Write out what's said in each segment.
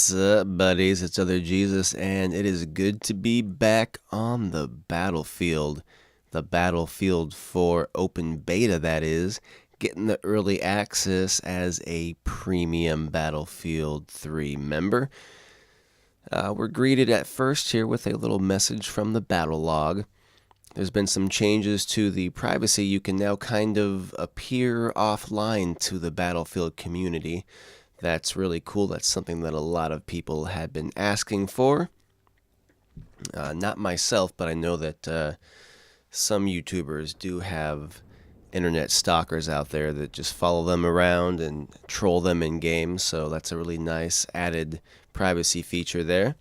What's up, buddies? It's OtherJesus, and it is good to be back on the battlefield. The Battlefield 4 open beta, that is, getting the early access as a premium Battlefield 3 member. We're greeted at first here with a little message from the battle log. There's been some changes to the privacy. You can now kind of appear offline to the Battlefield community. That's really cool. That's something that a lot of people had been asking for. Not myself, but I know that some YouTubers do have internet stalkers out there that just follow them around and troll them in games. So that's a really nice added privacy feature there.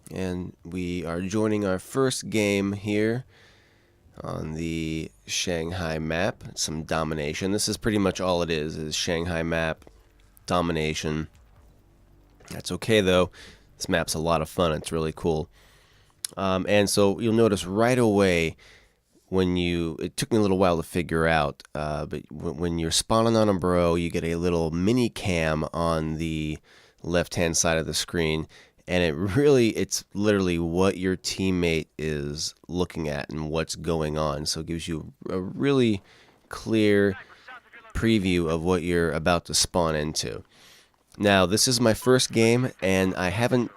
And we are joining our first game here on the Shanghai map. Some domination. This is pretty much all it is Shanghai map. Domination. That's okay though. This map's a lot of fun. It's really cool. And so you'll notice right away it took me a little while to figure out, but when you're spawning on a bro, you get a little mini cam on the left-hand side of the screen, and it's literally what your teammate is looking at and what's going on. So it gives you a really clear preview of what you're about to spawn into. Now, this is my first game, and I haven't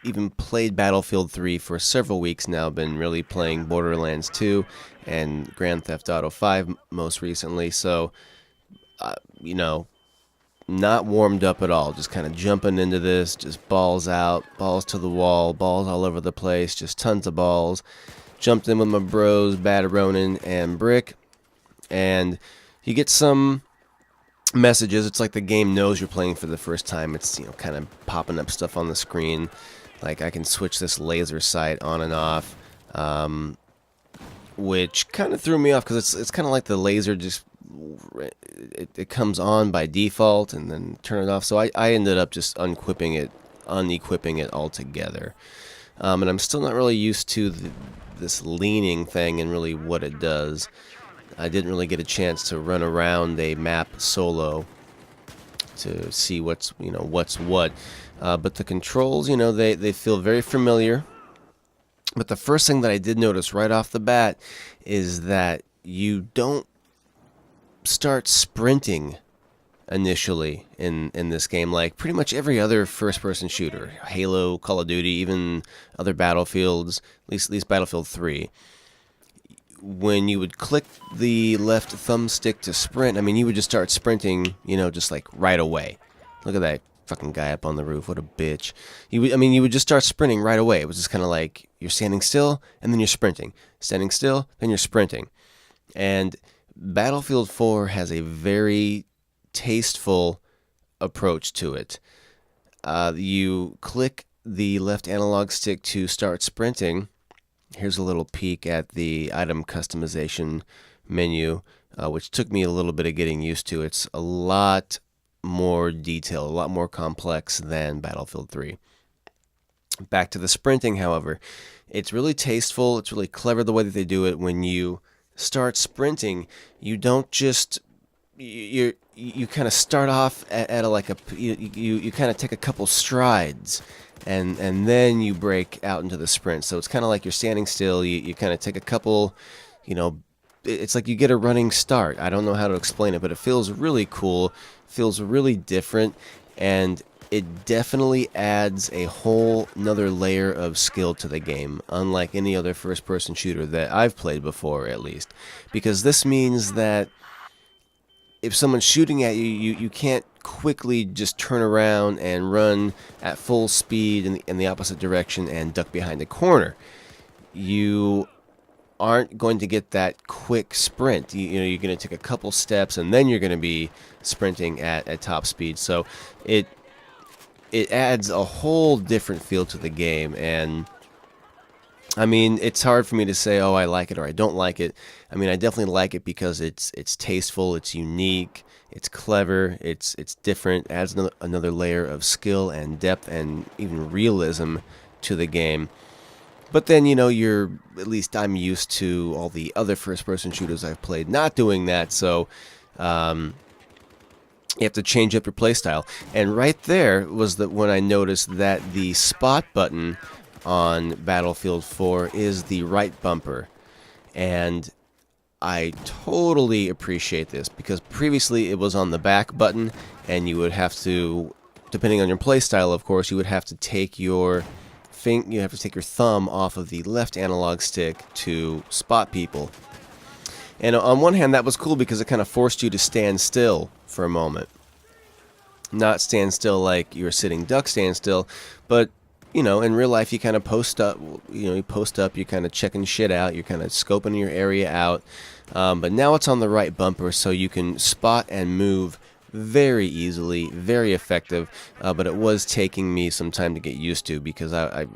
even played Battlefield 3 for several weeks now. I've been really playing Borderlands 2 and Grand Theft Auto 5 most recently, so, not warmed up at all. Just kind of jumping into this, just balls out, balls to the wall, balls all over the place, just tons of balls. Jumped in with my bros, Bad Ronin and Brick, and you get some messages. It's like the game knows you're playing for the first time. It's kind of popping up stuff on the screen, like I can switch this laser sight on and off, which kind of threw me off because it's kind of like the laser just it comes on by default and then turn it off. So I ended up just unequipping it altogether, and I'm still not really used to this leaning thing and really what it does. I didn't really get a chance to run around a map solo to see what's what. But the controls, they feel very familiar. But the first thing that I did notice right off the bat is that you don't start sprinting initially in this game like pretty much every other first-person shooter. Halo, Call of Duty, even other Battlefields, at least Battlefield 3. When you would click the left thumbstick to sprint, you would just start sprinting, just like right away. Look at that fucking guy up on the roof. What a bitch. You would just start sprinting right away. It was just kind of like you're standing still and then you're sprinting. Standing still, then you're sprinting. And Battlefield 4 has a very tasteful approach to it. You click the left analog stick to start sprinting. Here's a little peek at the item customization menu, which took me a little bit of getting used to. It's a lot more detailed, a lot more complex than Battlefield 3. Back to the sprinting, however. It's really tasteful. It's really clever the way that they do it. When you start sprinting, you don't just... You kind of start off you kind of take a couple strides, and then you break out into the sprint. So it's kind of like you're standing still. You kind of take a couple, it's like you get a running start. I don't know how to explain it, but it feels really cool, feels really different, and it definitely adds a whole nother layer of skill to the game, unlike any other first-person shooter that I've played before, at least. Because this means that if someone's shooting at you, you can't quickly just turn around and run at full speed in the opposite direction and duck behind a corner. You aren't going to get that quick sprint. You're going to take a couple steps and then you're going to be sprinting at top speed. So it adds a whole different feel to the game, and it's hard for me to say, oh, I like it or I don't like it. I definitely like it because it's tasteful, it's unique, it's clever, it's different, adds another layer of skill and depth and even realism to the game. But then, at least I'm used to all the other first-person shooters I've played not doing that, so You have to change up your playstyle. And right there was when I noticed that the spot button on Battlefield 4 is the right bumper. And I totally appreciate this, because previously it was on the back button, and you would have to, depending on your playstyle, of course, you would have to take your thumb off of the left analog stick to spot people. And on one hand, that was cool because it kind of forced you to stand still for a moment. Not stand still like you're sitting duck stand still, but in real life, you kind of post up, you're kind of checking shit out, you're kind of scoping your area out, but now it's on the right bumper, so you can spot and move very easily, very effective, but it was taking me some time to get used to, because I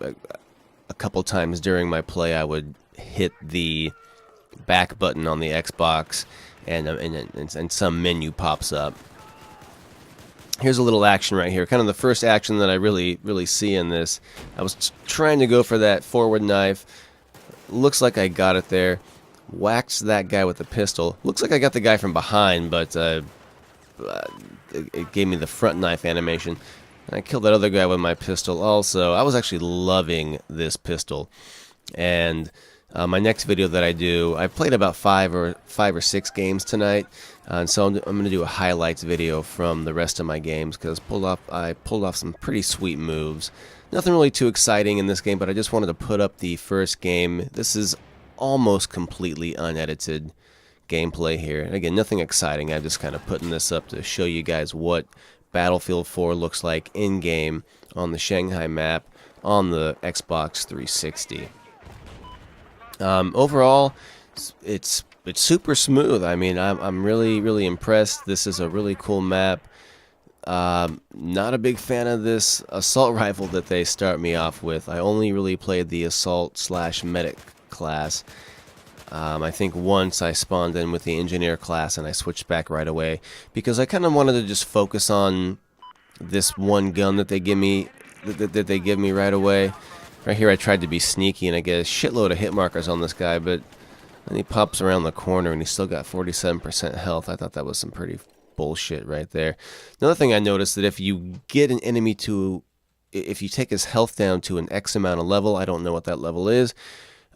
a couple times during my play, I would hit the back button on the Xbox, and some menu pops up. Here's a little action right here, kind of the first action that I really see in this. I was trying to go for that forward knife. Looks like I got it there. Whacks that guy with the pistol. Looks like I got the guy from behind, but it gave me the front knife animation. And I killed that other guy with my pistol also. I was actually loving this pistol. And my next video that I do, I played about five or six games tonight, and so I'm going to do a highlights video from the rest of my games, because I pulled off some pretty sweet moves. Nothing really too exciting in this game, but I just wanted to put up the first game. This is almost completely unedited gameplay here. And again, nothing exciting. I'm just kind of putting this up to show you guys what Battlefield 4 looks like in-game on the Shanghai map on the Xbox 360. Overall, it's super smooth. I mean, I'm really impressed. This is a really cool map. Not a big fan of this assault rifle that they start me off with. I only really played the assault/medic class. I think once I spawned in with the engineer class, and I switched back right away, because I kind of wanted to just focus on this one gun that they give me right away. Right here I tried to be sneaky, and I get a shitload of hit markers on this guy, but then he pops around the corner and he's still got 47% health. I thought that was some pretty bullshit right there. Another thing I noticed, that if you get an enemy if you take his health down to an X amount of level, I don't know what that level is,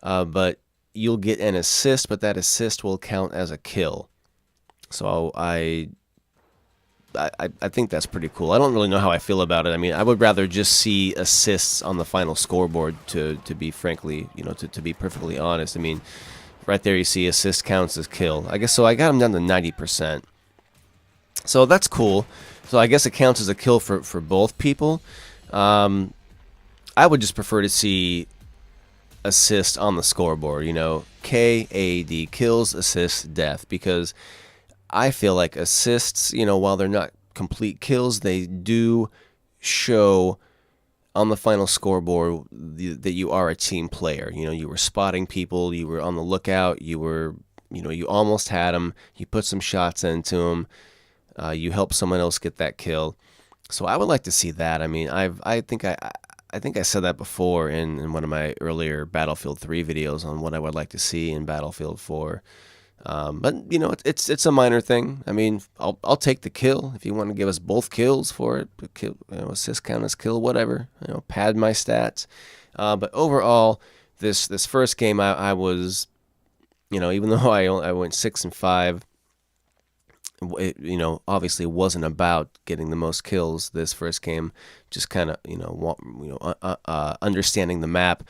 but you'll get an assist, but that assist will count as a kill. So I think that's pretty cool. I don't really know how I feel about it. I mean, I would rather just see assists on the final scoreboard, to be frankly, to be perfectly honest. I mean, right there you see assist counts as kill. I guess so. I got him down to 90%. So that's cool. So I guess it counts as a kill for both people. I would just prefer to see assist on the scoreboard. KAD, kills, assists, death, because I feel like assists, while they're not complete kills, they do show on the final scoreboard that you are a team player. You were spotting people, you were on the lookout, you almost had them, you put some shots into them, you helped someone else get that kill. So I would like to see that. I mean, I think I said that before in one of my earlier Battlefield 3 videos on what I would like to see in Battlefield 4. But it's a minor thing. I mean, I'll take the kill if you want to give us both kills for it. Assist count as kill, whatever. Pad my stats. But overall, this first game, I was, even though I went 6-5, it, obviously wasn't about getting the most kills. This first game, just kind of, understanding the map.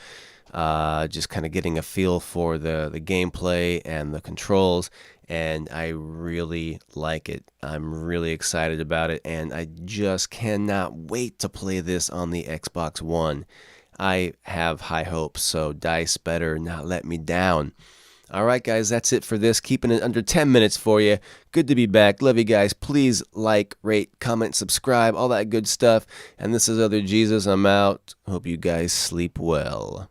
Just kind of getting a feel for the gameplay and the controls, and I really like it. I'm really excited about it, and I just cannot wait to play this on the Xbox One. I have high hopes, so DICE better not let me down. Alright guys, that's it for this. Keeping it under 10 minutes for you. Good to be back. Love you guys. Please like, rate, comment, subscribe, all that good stuff. And this is OtherJesus. I'm out. Hope you guys sleep well.